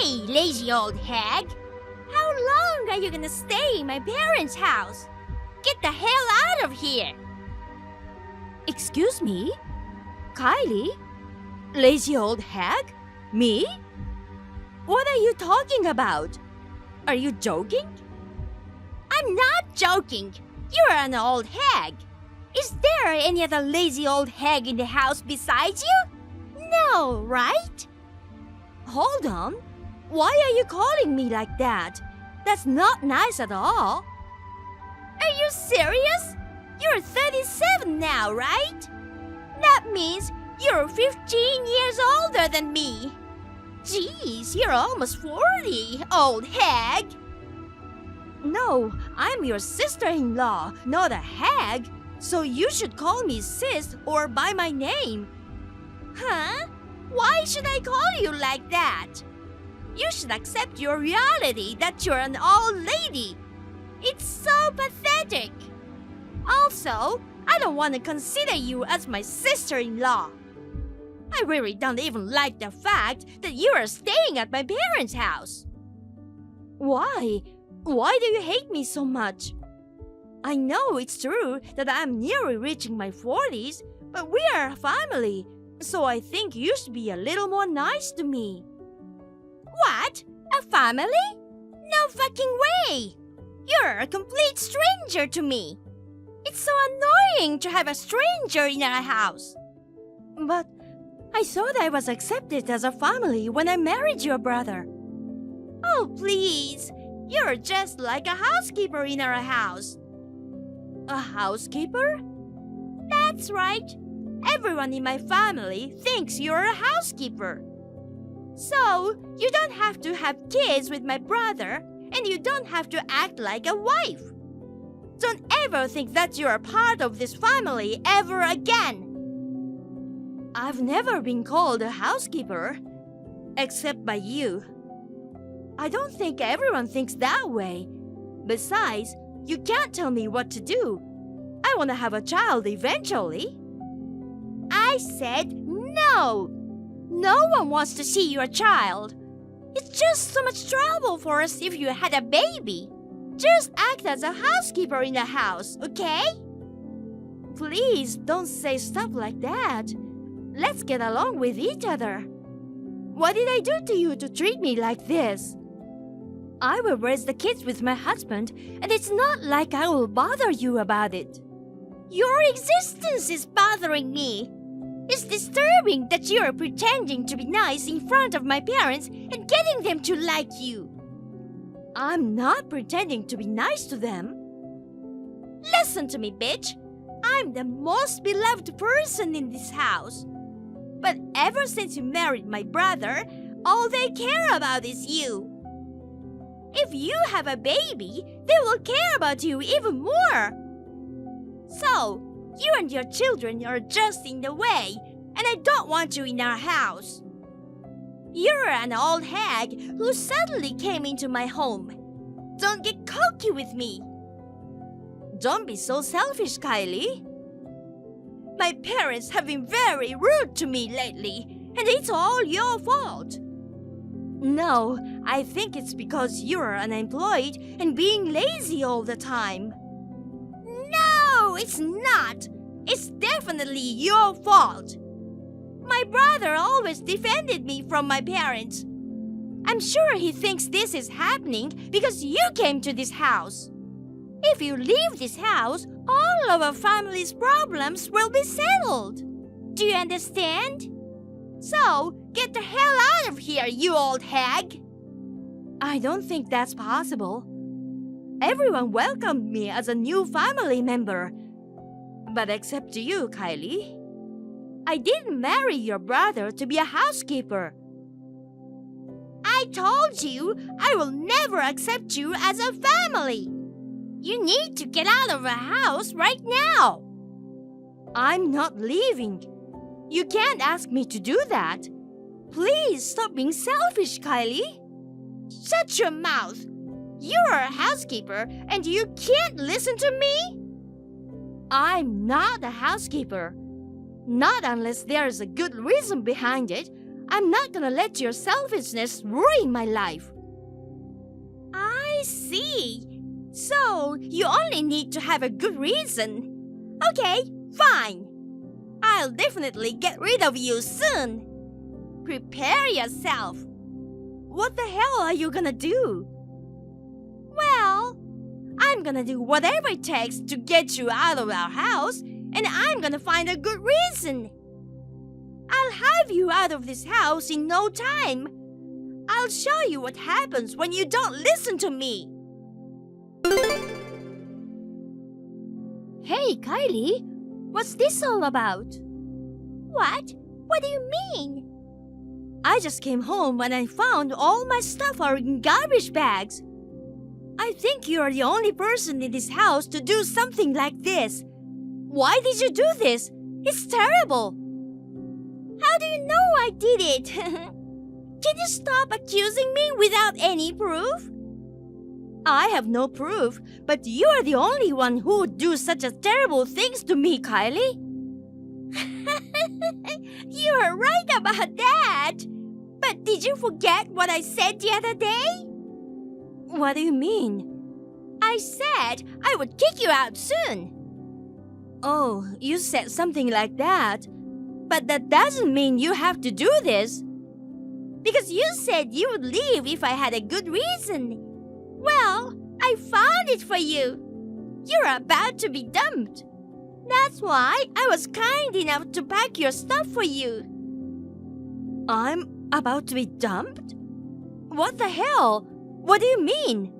Hey, lazy old hag! How long are you gonna stay in my parents' house? Get the hell out of here! Excuse me? Kylie? Lazy old hag? Me? What are you talking about? Are you joking? I'm not joking! You're an old hag! Is there any other lazy old hag in the house besides you? No, right? Hold on. Why are you calling me like that? That's not nice at all. Are you serious? You're 37 now, right? That means you're 15 years older than me. Jeez, you're almost 40, old hag. No, I'm your sister-in-law, not a hag. So you should call me sis or by my name. Huh? Why should I call you like that? You should accept your reality that you're an old lady. It's so pathetic. Also, I don't want to consider you as my sister-in-law. I really don't even like the fact that you are staying at my parents' house. Why? Why do you hate me so much? I know it's true that I'm nearly reaching my 40s, but we are a family, so I think you should be a little more nice to me. What? A family? No fucking way! You're a complete stranger to me. It's so annoying to have a stranger in our house. But I thought I was accepted as a family when I married your brother. Oh, please. You're just like a housekeeper in our house. A housekeeper? That's right. Everyone in my family thinks you're a housekeeper. So, you don't have to have kids with my brother, and you don't have to act like a wife. Don't ever think that you're a part of this family ever again. I've never been called a housekeeper, except by you. I don't think everyone thinks that way. Besides, you can't tell me what to do. I want to have a child eventually. I said no. No one wants to see your child. It's just so much trouble for us if you had a baby. Just act as a housekeeper in the house, okay? Please don't say stuff like that. Let's get along with each other. What did I do to you to treat me like this? I will raise the kids with my husband, and it's not like I will bother you about it. Your existence is bothering me. It's disturbing that you're pretending to be nice in front of my parents and getting them to like you. I'm not pretending to be nice to them. Listen to me, bitch. I'm the most beloved person in this house. But ever since you married my brother, all they care about is you. If you have a baby, they will care about you even more. So, you and your children are just in the way, and I don't want you in our house. You're an old hag who suddenly came into my home. Don't get cocky with me. Don't be so selfish, Kylie. My parents have been very rude to me lately, and it's all your fault. No, I think it's because you're unemployed and being lazy all the time. No, it's not. It's definitely your fault. My brother always defended me from my parents. I'm sure he thinks this is happening because you came to this house. If you leave this house, all of our family's problems will be settled. Do you understand? So, get the hell out of here, you old hag! I don't think that's possible. Everyone welcomed me as a new family member. But except you, Kylie. I didn't marry your brother to be a housekeeper. I told you I will never accept you as a family. You need to get out of our house right now. I'm not leaving. You can't ask me to do that. Please stop being selfish, Kylie. Shut your mouth. You're a housekeeper and you can't listen to me? I'm not a housekeeper. Not unless there's a good reason behind it. I'm not gonna let your selfishness ruin my life. I see. So, you only need to have a good reason. Okay, fine. I'll definitely get rid of you soon. Prepare yourself. What the hell are you gonna do? Well, I'm gonna do whatever it takes to get you out of our house, and I'm gonna find a good reason. I'll have you out of this house in no time. I'll show you what happens when you don't listen to me. Hey, Kylie, what's this all about? What? What do you mean? I just came home and I found all my stuff are in garbage bags. I think you are the only person in this house to do something like this. Why did you do this? It's terrible. How do you know I did it? Can you stop accusing me without any proof? I have no proof, but you are the only one who would do such a terrible things to me, Kylie. You're right about that. But did you forget what I said the other day? What do you mean? I said I would kick you out soon. Oh, you said something like that. But that doesn't mean you have to do this. Because you said you would leave if I had a good reason. Well, I found it for you. You're about to be dumped. That's why I was kind enough to pack your stuff for you. I'm about to be dumped? What the hell? What do you mean?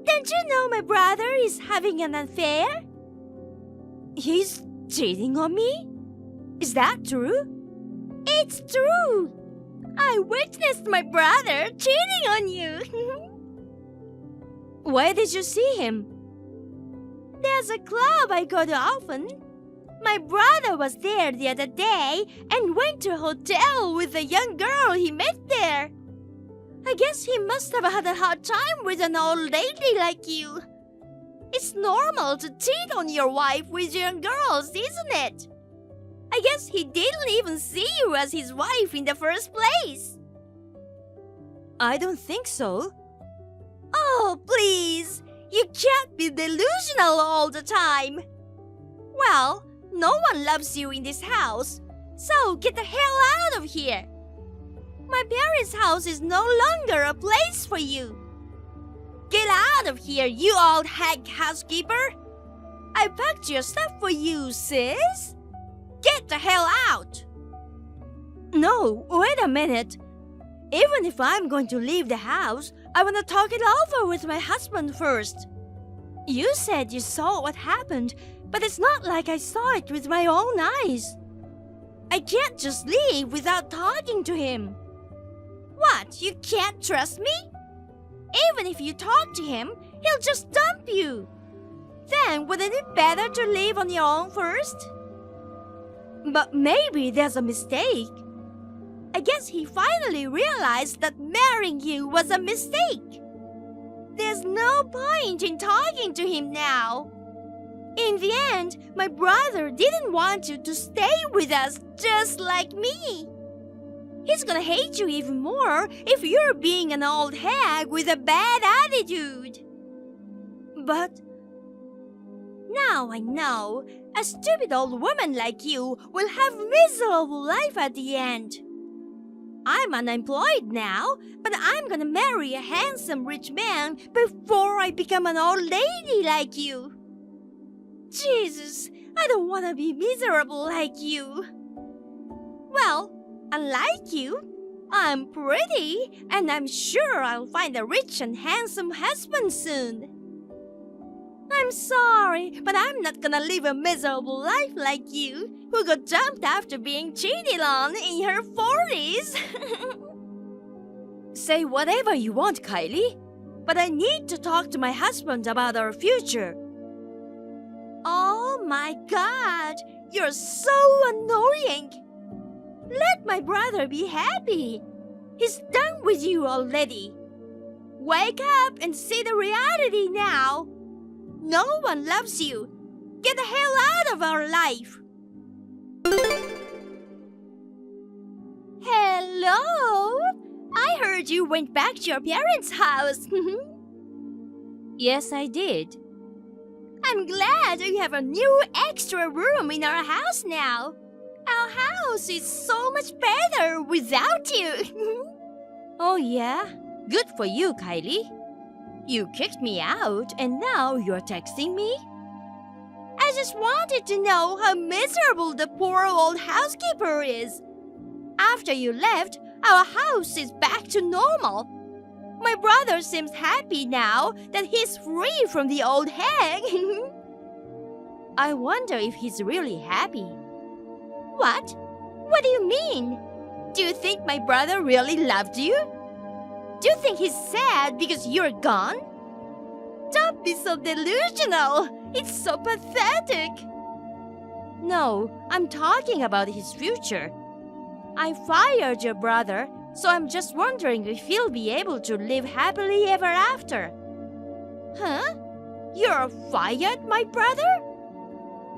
Don't you know my brother is having an affair? He's cheating on me? Is that true? It's true. I witnessed my brother cheating on you. Where did you see him? There's a club I go to often. My brother was there the other day and went to a hotel with a young girl he met there. I guess he must have had a hard time with an old lady like you. It's normal to cheat on your wife with young girls, isn't it? I guess he didn't even see you as his wife in the first place. I don't think so. Oh, please. You can't be delusional all the time. Well, no one loves you in this house, so get the hell out of here. My parents' house is no longer a place for you. Get out of here, you old hag housekeeper. I packed your stuff for you, sis. Get the hell out. No, wait a minute. Even if I'm going to leave the house, I want to talk it over with my husband first. You said you saw what happened, but it's not like I saw it with my own eyes. I can't just leave without talking to him. What, you can't trust me? Even if you talk to him, he'll just dump you. Then wouldn't it better to leave on your own first? But maybe there's a mistake. I guess he finally realized that marrying you was a mistake. There's no point in talking to him now. In the end, my brother didn't want you to stay with us just like me. He's gonna hate you even more if you're being an old hag with a bad attitude. But now I know a stupid old woman like you will have a miserable life at the end. I'm unemployed now, but I'm gonna marry a handsome rich man before I become an old lady like you. Jesus, I don't want to be miserable like you. Well, unlike you, I'm pretty, and I'm sure I'll find a rich and handsome husband soon. I'm sorry, but I'm not gonna live a miserable life like you, who got dumped after being cheated on in her 40s. Say whatever you want, Kylie, but I need to talk to my husband about our future. Oh my God, you're so annoying. Let my brother be happy. He's done with you already. Wake up and see the reality now. No one loves you. Get the hell out of our life. Hello. Hello? I heard you went back to your parents' house. Yes, I did. I'm glad we have a new extra room in our house now. Our house is so much better without you. Oh, yeah? Good for you, Kylie. You kicked me out and now you're texting me? I just wanted to know how miserable the poor old housekeeper is. After you left, our house is back to normal. My brother seems happy now that he's free from the old hag. I wonder if he's really happy. What? What do you mean? Do you think my brother really loved you? Do you think he's sad because you're gone? Don't be so delusional. It's so pathetic. No, I'm talking about his future. I fired your brother, so I'm just wondering if he'll be able to live happily ever after. Huh? You're fired, my brother?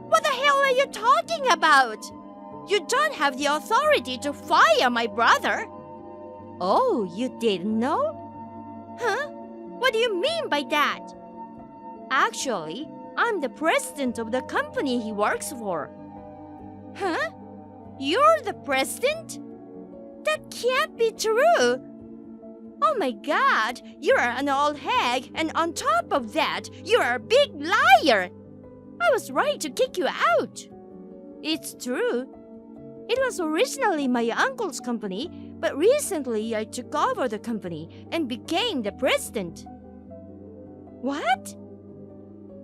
What the hell are you talking about? You don't have the authority to fire my brother. Oh, you didn't know? Huh? What do you mean by that? Actually, I'm the president of the company he works for. Huh? You're the president? That can't be true. Oh my God, you're an old hag, and on top of that, you're a big liar. I was right to kick you out. It's true. It was originally my uncle's company, but recently I took over the company and became the president. What?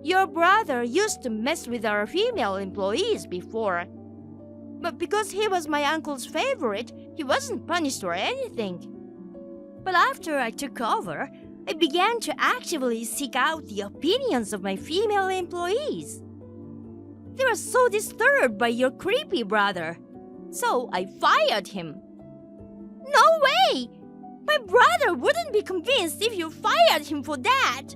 Your brother used to mess with our female employees before. But because he was my uncle's favorite, he wasn't punished or anything. But after I took over, I began to actively seek out the opinions of my female employees. They were so disturbed by your creepy brother. So I fired him. No way! My brother wouldn't be convinced if you fired him for that.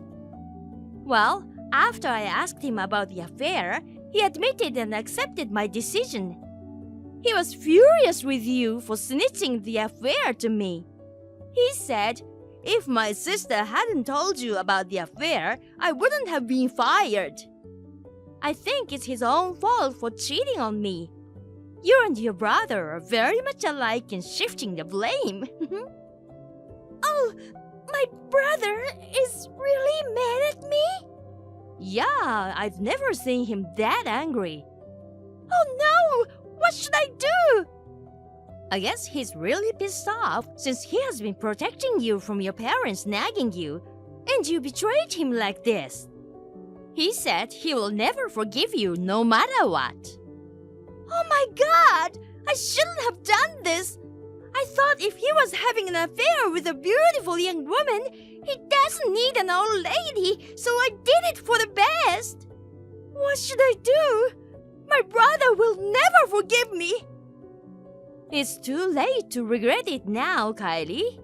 Well, after I asked him about the affair, he admitted and accepted my decision. He was furious with you for snitching the affair to me. He said, if my sister hadn't told you about the affair, I wouldn't have been fired. I think it's his own fault for cheating on me. You and your brother are very much alike in shifting the blame. Oh, my brother is really mad at me? Yeah, I've never seen him that angry. Oh no! What should I do? I guess he's really pissed off since he has been protecting you from your parents nagging you, and you betrayed him like this. He said he will never forgive you no matter what. Oh my God! I shouldn't have done this! I thought if he was having an affair with a beautiful young woman, he doesn't need an old lady, so I did it for the best. What should I do? My brother will never forgive me. It's too late to regret it now, Kylie.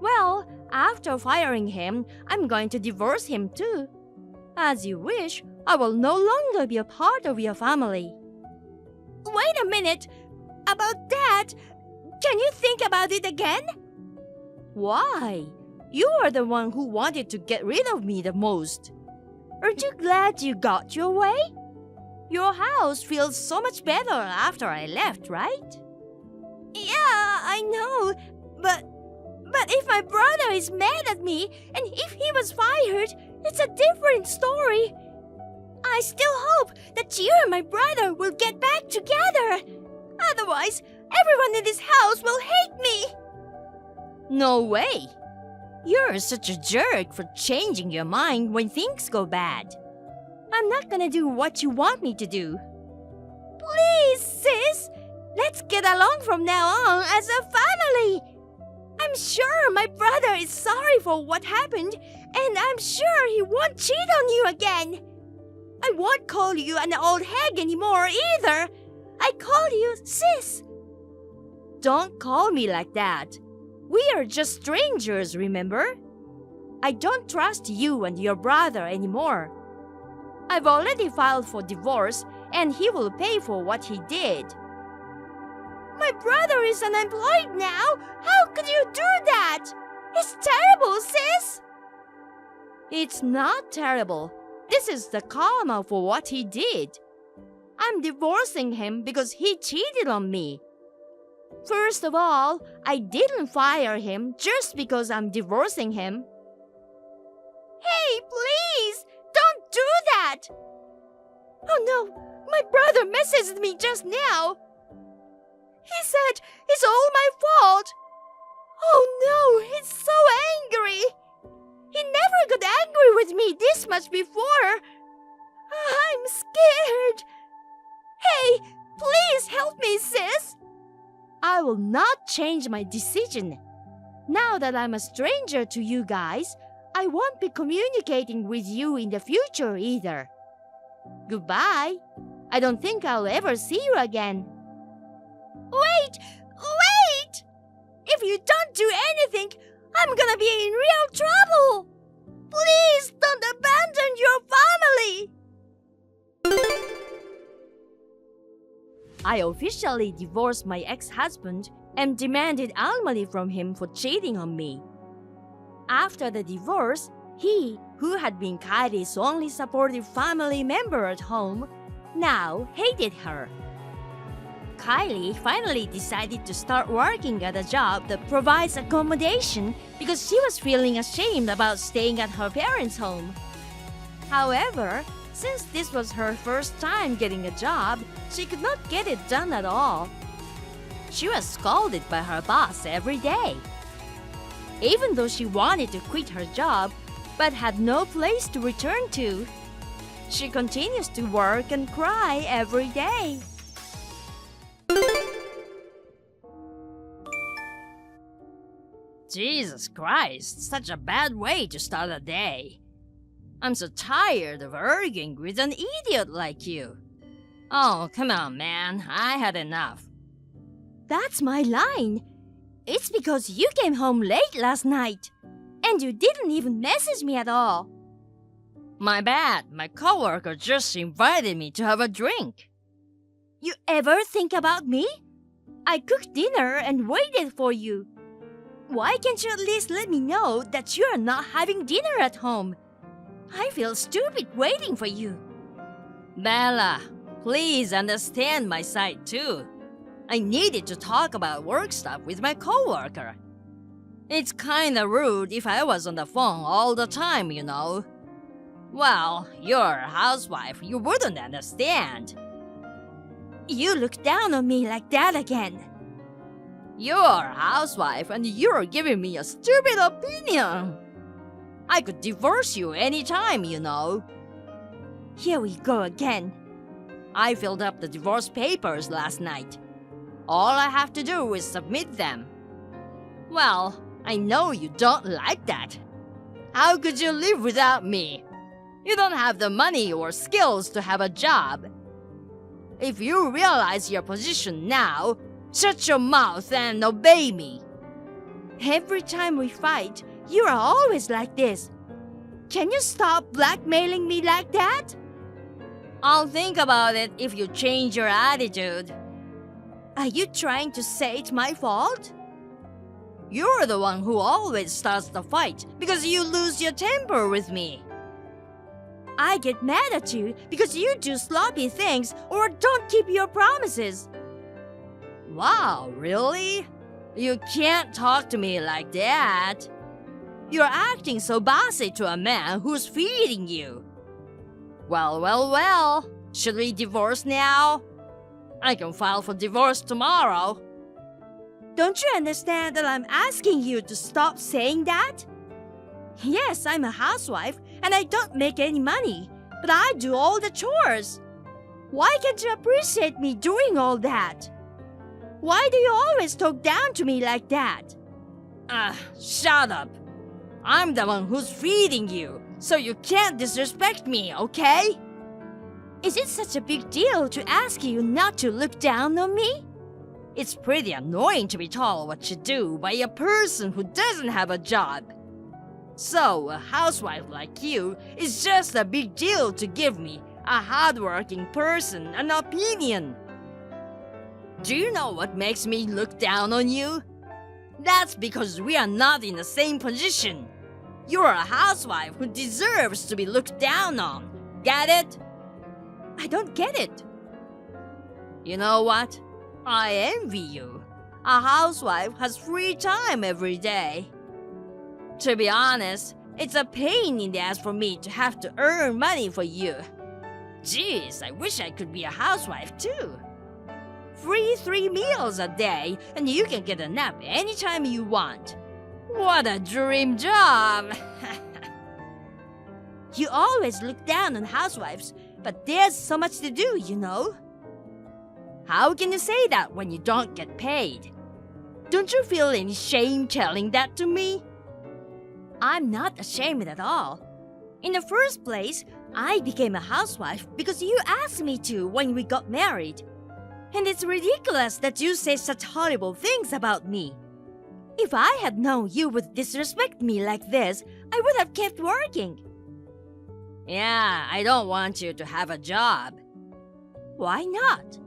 Well, after firing him, I'm going to divorce him too. As you wish, I will no longer be a part of your family. Wait a minute. About that, can you think about it again? Why? You are the one who wanted to get rid of me the most. Aren't you glad you got your way? Your house feels so much better after I left, right? Yeah, I know. But if my brother is mad at me and if he was fired, it's a different story. I still hope that you and my brother will get back together. Otherwise, everyone in this house will hate me. No way. You're such a jerk for changing your mind when things go bad. I'm not gonna do what you want me to do. Please, sis. Let's get along from now on as a family. I'm sure my brother is sorry for what happened, and I'm sure he won't cheat on you again. I won't call you an old hag anymore either. I call you sis. Don't call me like that. We are just strangers, remember? I don't trust you and your brother anymore. I've already filed for divorce, and he will pay for what he did. My brother is unemployed now. How could you do that? It's terrible, sis. It's not terrible. This is the karma for what he did. I'm divorcing him because he cheated on me. First of all, I didn't fire him just because I'm divorcing him. Hey, please! Don't do that! Oh no, my brother messaged me just now. He said it's all my fault. Oh no, he's so angry. He never got angry with me this much before. I'm scared. Hey, please help me, sis. I will not change my decision. Now that I'm a stranger to you guys, I won't be communicating with you in the future either. Goodbye. I don't think I'll ever see you again. Wait! If you don't do anything, I'm gonna be in real trouble. Please don't abandon your family. I officially divorced my ex-husband and demanded alimony from him for cheating on me. After the divorce, he, who had been Kylie's only supportive family member at home, now hated her. Kylie finally decided to start working at a job that provides accommodation because she was feeling ashamed about staying at her parents' home. However, since this was her first time getting a job, she could not get it done at all. She was scolded by her boss every day. Even though she wanted to quit her job, but had no place to return to, she continues to work and cry every day. Jesus Christ, such a bad way to start a day. I'm so tired of arguing with an idiot like you. Oh, come on, man. I had enough. That's my line. It's because you came home late last night, and you didn't even message me at all. My bad. My coworker just invited me to have a drink. You ever think about me? I cooked dinner and waited for you. Why can't you at least let me know that you are not having dinner at home? I feel stupid waiting for you. Bella, please understand my side too. I needed to talk about work stuff with my coworker. It's kinda rude if I was on the phone all the time, you know. Well, you're a housewife, you wouldn't understand. You look down on me like that again. You're a housewife and you're giving me a stupid opinion. I could divorce you anytime, you know. Here we go again. I filled up the divorce papers last night. All I have to do is submit them. Well, I know you don't like that. How could you live without me? You don't have the money or skills to have a job. If you realize your position now, shut your mouth and obey me. Every time we fight, you are always like this. Can you stop blackmailing me like that? I'll think about it if you change your attitude. Are you trying to say it's my fault? You're the one who always starts the fight because you lose your temper with me. I get mad at you because you do sloppy things or don't keep your promises. Wow, really? You can't talk to me like that. You're acting so bossy to a man who's feeding you. Well. Should we divorce now? I can file for divorce tomorrow. Don't you understand that I'm asking you to stop saying that? Yes, I'm a housewife and I don't make any money, but I do all the chores. Why can't you appreciate me doing all that? Why do you always talk down to me like that? Shut up. I'm the one who's feeding you, so you can't disrespect me, okay? Is it such a big deal to ask you not to look down on me? It's pretty annoying to be told what to do by a person who doesn't have a job. So, a housewife like you is just a big deal to give me, a hardworking person, an opinion. Do you know what makes me look down on you? That's because we are not in the same position. You're a housewife who deserves to be looked down on. Get it? I don't get it. You know what? I envy you. A housewife has free time every day. To be honest, it's a pain in the ass for me to have to earn money for you. Jeez, I wish I could be a housewife too. Free 3 meals a day, and you can get a nap anytime you want. What a dream job! You always look down on housewives, but there's so much to do, you know. How can you say that when you don't get paid? Don't you feel any shame telling that to me? I'm not ashamed at all. In the first place, I became a housewife because you asked me to when we got married. And it's ridiculous that you say such horrible things about me. If I had known you would disrespect me like this, I would have kept working. Yeah, I don't want you to have a job. Why not?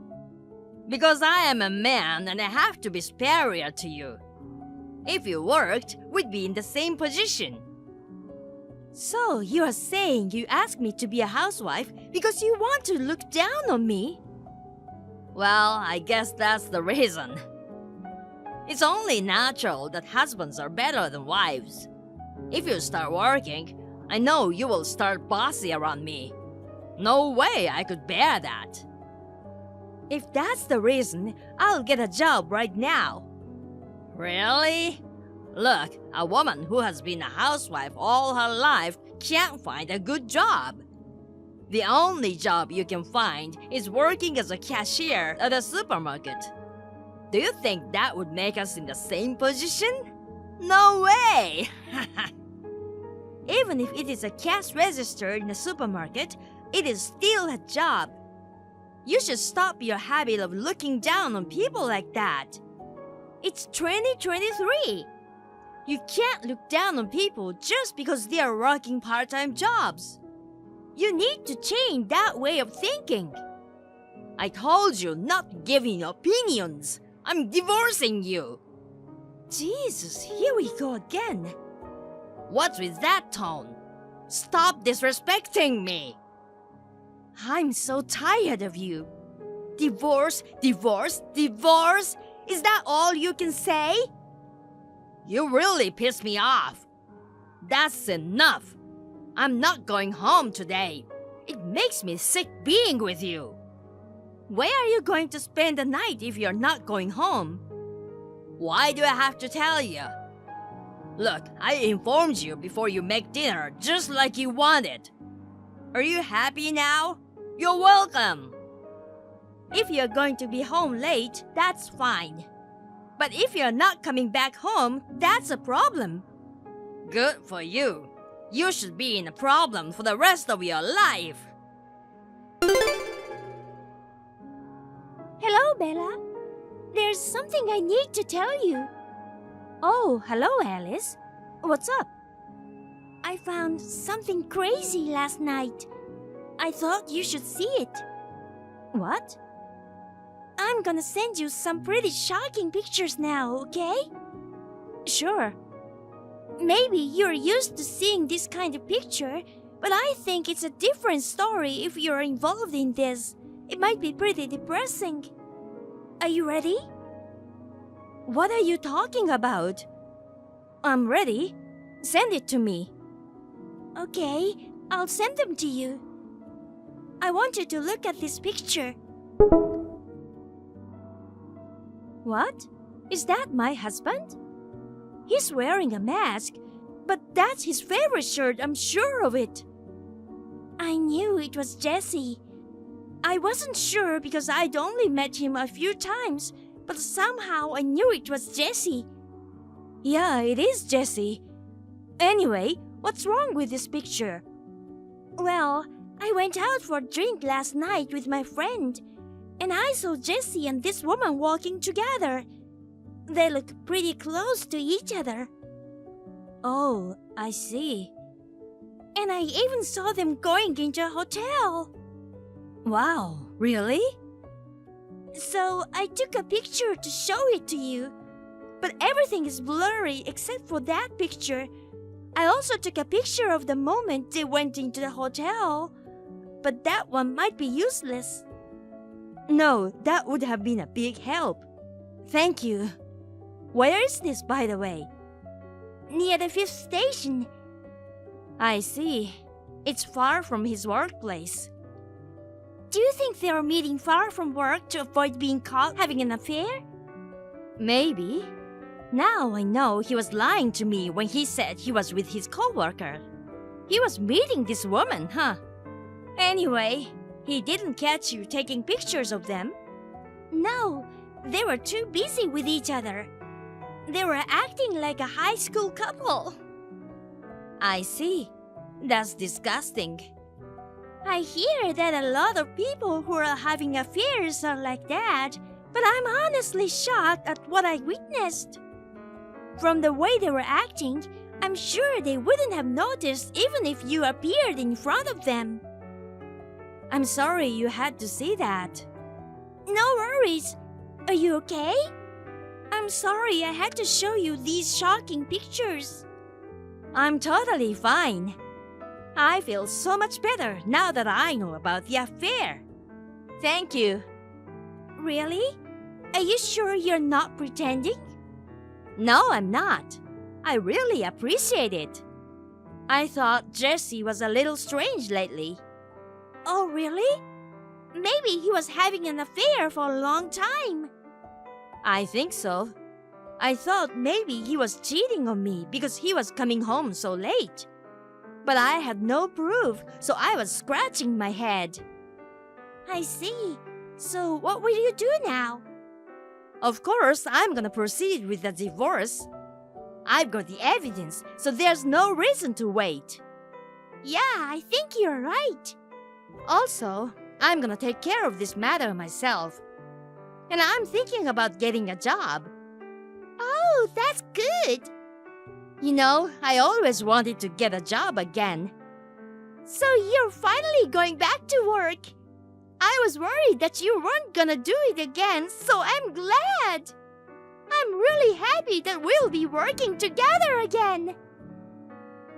Because I am a man and I have to be superior to you. If you worked, we'd be in the same position. So you are saying you asked me to be a housewife because you want to look down on me? Well, I guess that's the reason. It's only natural that husbands are better than wives. If you start working, I know you will start bossy around me. No way I could bear that. If that's the reason, I'll get a job right now. Really? Look, a woman who has been a housewife all her life can't find a good job. The only job you can find is working as a cashier at a supermarket. Do you think that would make us in the same position? No way! Even if it is a cash register in a supermarket, it is still a job. You should stop your habit of looking down on people like that. It's 2023. You can't look down on people just because they are working part-time jobs. You need to change that way of thinking. I told you not giving opinions. I'm divorcing you. Jesus, here we go again. What's with that tone? Stop disrespecting me. I'm so tired of you. Divorce, divorce, divorce. Is that all you can say? You really piss me off. That's enough. I'm not going home today. It makes me sick being with you. Where are you going to spend the night if you're not going home? Why do I have to tell you? Look, I informed you before you make dinner just like you wanted. Are you happy now? You're welcome. If you're going to be home late, that's fine. But if you're not coming back home, that's a problem. Good for you. You should be in a problem for the rest of your life. Hello, Bella. There's something I need to tell you. Oh, hello, Alice. What's up? I found something crazy last night. I thought you should see it. What? I'm gonna send you some pretty shocking pictures now, okay? Sure. Maybe you're used to seeing this kind of picture, but I think it's a different story if you're involved in this. It might be pretty depressing. Are you ready? What are you talking about? I'm ready. Send it to me. Okay, I'll send them to you. I want you to look at this picture. What? Is that my husband? He's wearing a mask, but that's his favorite shirt, I'm sure of it. I knew it was Jesse. I wasn't sure because I'd only met him a few times, but somehow I knew it was Jesse. Yeah, it is Jesse. Anyway, what's wrong with this picture? Well, I went out for a drink last night with my friend, and I saw Jesse and this woman walking together. They look pretty close to each other. Oh, I see. And I even saw them going into a hotel. Wow, really? So I took a picture to show it to you. But everything is blurry except for that picture. I also took a picture of the moment they went into the hotel. But that one might be useless. No, that would have been a big help. Thank you. Where is this, by the way? Near the 5th station. I see. It's far from his workplace. Do you think they are meeting far from work to avoid being caught having an affair? Maybe. Now I know he was lying to me when he said he was with his coworker. He was meeting this woman, huh? Anyway, he didn't catch you taking pictures of them. No, they were too busy with each other. They were acting like a high school couple. I see. That's disgusting. I hear that a lot of people who are having affairs are like that, but I'm honestly shocked at what I witnessed. From the way they were acting, I'm sure they wouldn't have noticed even if you appeared in front of them. I'm sorry you had to see that. No worries. Are you okay? I'm sorry I had to show you these shocking pictures. I'm totally fine. I feel so much better now that I know about the affair. Thank you. Really? Are you sure you're not pretending? No, I'm not. I really appreciate it. I thought Jesse was a little strange lately. Oh, really? Maybe he was having an affair for a long time. I think so. I thought maybe he was cheating on me because he was coming home so late. But I had no proof, so I was scratching my head. I see. So what will you do now? Of course, I'm gonna proceed with the divorce. I've got the evidence, so there's no reason to wait. Yeah, I think you're right. Also, I'm gonna take care of this matter myself. And I'm thinking about getting a job. Oh, that's good. You know, I always wanted to get a job again. So you're finally going back to work. I was worried that you weren't gonna do it again, so I'm glad. I'm really happy that we'll be working together again.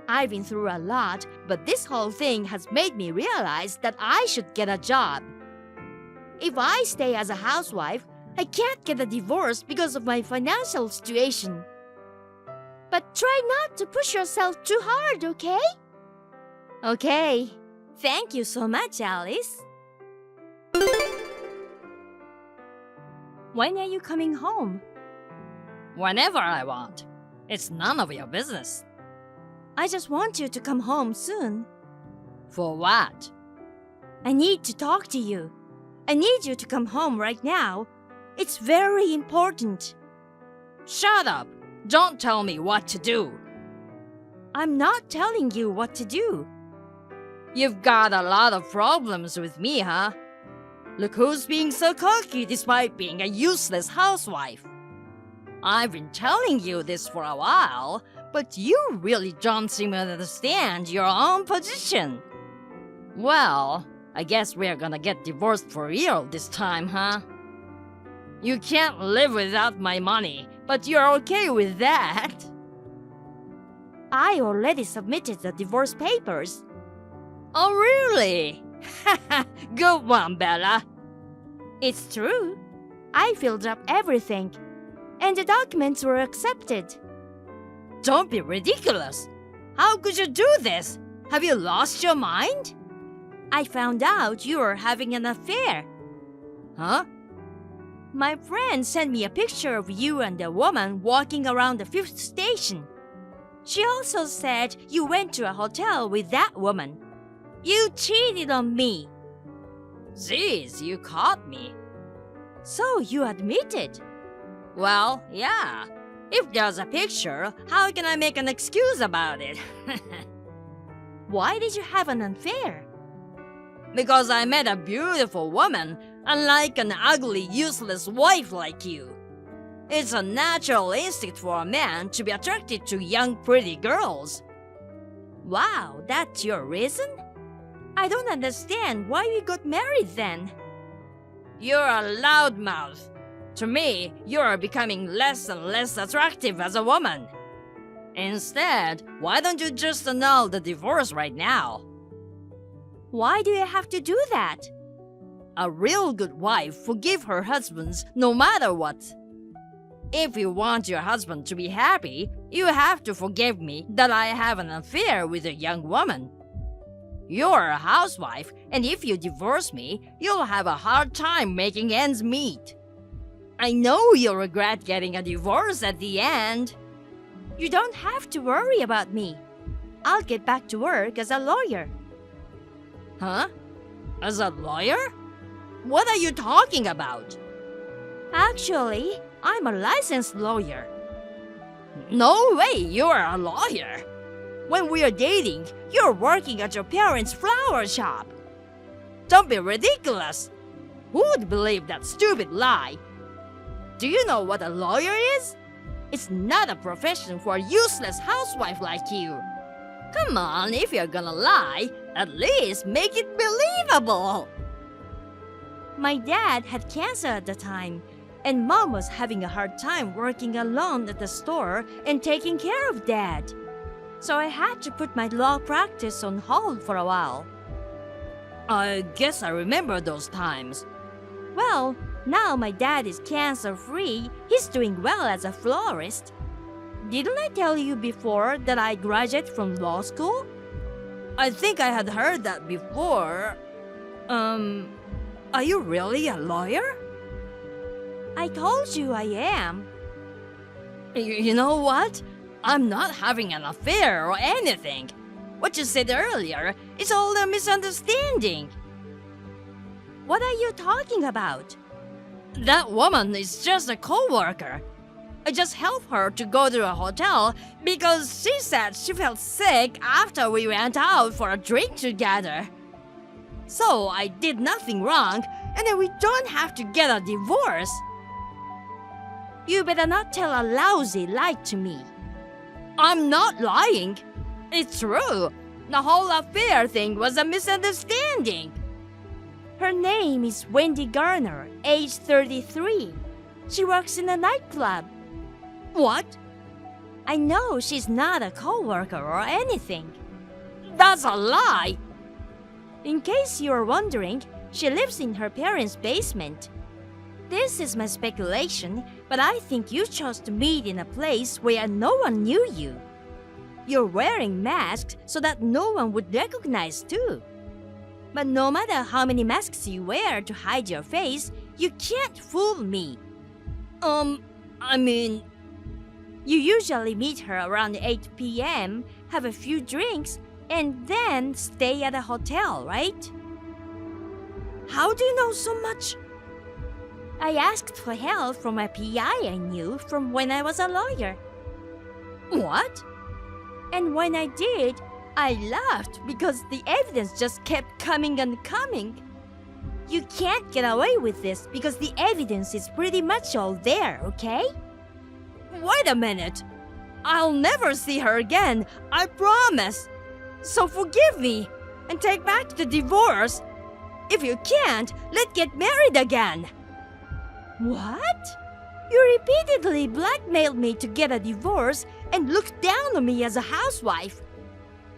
I've been through a lot, but this whole thing has made me realize that I should get a job. If I stay as a housewife, I can't get a divorce because of my financial situation. But try not to push yourself too hard, okay? Okay. Thank you so much, Alice. When are you coming home? Whenever I want. It's none of your business. I just want you to come home soon. For what? I need to talk to you. I need you to come home right now. It's very important. Shut up! Don't tell me what to do. I'm not telling you what to do. You've got a lot of problems with me, huh? Look who's being so cocky despite being a useless housewife. I've been telling you this for a while, but you really don't seem to understand your own position. Well, I guess we're gonna get divorced for real this time, huh? You can't live without my money, but you're okay with that. I already submitted the divorce papers. Oh, really? Good one, Bella. It's true. I filled up everything, and the documents were accepted. Don't be ridiculous. How could you do this? Have you lost your mind? I found out you were having an affair. Huh? My friend sent me a picture of you and a woman walking around the 5th station. She also said you went to a hotel with that woman. You cheated on me. Jeez, you caught me. So you admit it? Well, yeah. If there's a picture, how can I make an excuse about it? Why did you have an affair? Because I met a beautiful woman, unlike an ugly, useless wife like you. It's a natural instinct for a man to be attracted to young, pretty girls. Wow, that's your reason? I don't understand why we got married then. You're a loudmouth. To me, you're becoming less and less attractive as a woman. Instead, why don't you just annul the divorce right now? Why do you have to do that? A real good wife forgives her husbands no matter what. If you want your husband to be happy, you have to forgive me that I have an affair with a young woman. You're a housewife, and if you divorce me, you'll have a hard time making ends meet. I know you'll regret getting a divorce at the end. You don't have to worry about me. I'll get back to work as a lawyer. Huh? As a lawyer? What are you talking about? Actually, I'm a licensed lawyer. No way, you're a lawyer. When we are dating, you're working at your parents' flower shop. Don't be ridiculous. Who would believe that stupid lie? Do you know what a lawyer is? It's not a profession for a useless housewife like you. Come on, if you're gonna lie, at least make it believable. My dad had cancer at the time, and Mom was having a hard time working alone at the store and taking care of Dad. So I had to put my law practice on hold for a while. I guess I remember those times. Well, now my dad is cancer-free. He's doing well as a florist. Didn't I tell you before that I graduated from law school? I think I had heard that before. Are you really a lawyer? I told you I am. You know what? I'm not having an affair or anything. What you said earlier is all a misunderstanding. What are you talking about? That woman is just a co-worker. I just helped her to go to a hotel because she said she felt sick after we went out for a drink together. So I did nothing wrong, and then we don't have to get a divorce. You better not tell a lousy lie to me. I'm not lying. It's true. The whole affair thing was a misunderstanding. Her name is Wendy Garner, age 33. She works in a nightclub. What? I know she's not a co-worker or anything. That's a lie. In case you're wondering, she lives in her parents' basement. This is my speculation, but I think you chose to meet in a place where no one knew you. You're wearing masks so that no one would recognize too. But no matter how many masks you wear to hide your face, you can't fool me. You usually meet her around 8 p.m., have a few drinks, and then stay at a hotel, right? How do you know so much? I asked for help from a PI I knew from when I was a lawyer. What? And when I did, I laughed because the evidence just kept coming and coming. You can't get away with this because the evidence is pretty much all there, okay? Wait a minute. I'll never see her again, I promise. So forgive me and take back the divorce. If you can't, let's get married again. What? You repeatedly blackmailed me to get a divorce and looked down on me as a housewife.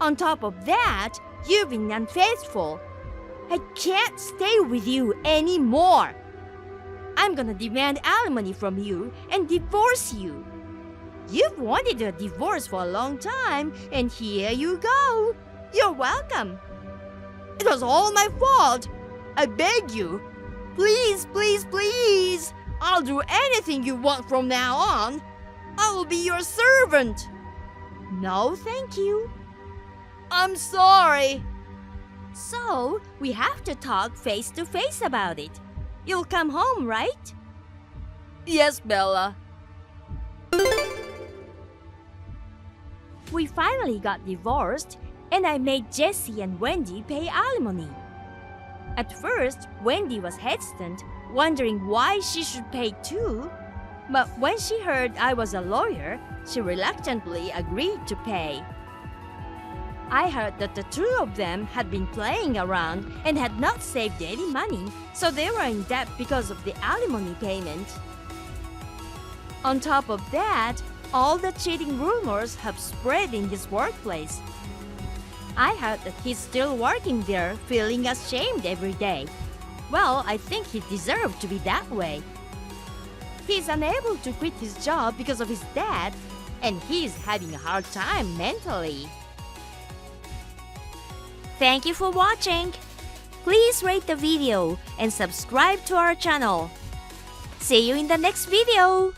On top of that, you've been unfaithful. I can't stay with you anymore. I'm gonna demand alimony from you and divorce you. You've wanted a divorce for a long time, and here you go. You're welcome. It was all my fault. I beg you. Please, please, please. I'll do anything you want from now on. I will be your servant. No, thank you. I'm sorry. So, we have to talk face to face about it. You'll come home, right? Yes, Bella. We finally got divorced, and I made Jessie and Wendy pay alimony. At first, Wendy was hesitant, wondering why she should pay too. But when she heard I was a lawyer, she reluctantly agreed to pay. I heard that the two of them had been playing around and had not saved any money, so they were in debt because of the alimony payment. On top of that, all the cheating rumors have spread in his workplace. I heard that he's still working there, feeling ashamed every day. Well, I think he deserved to be that way. He's unable to quit his job because of his debt, and he's having a hard time mentally. Thank you for watching. Please rate the video and subscribe to our channel. See you in the next video.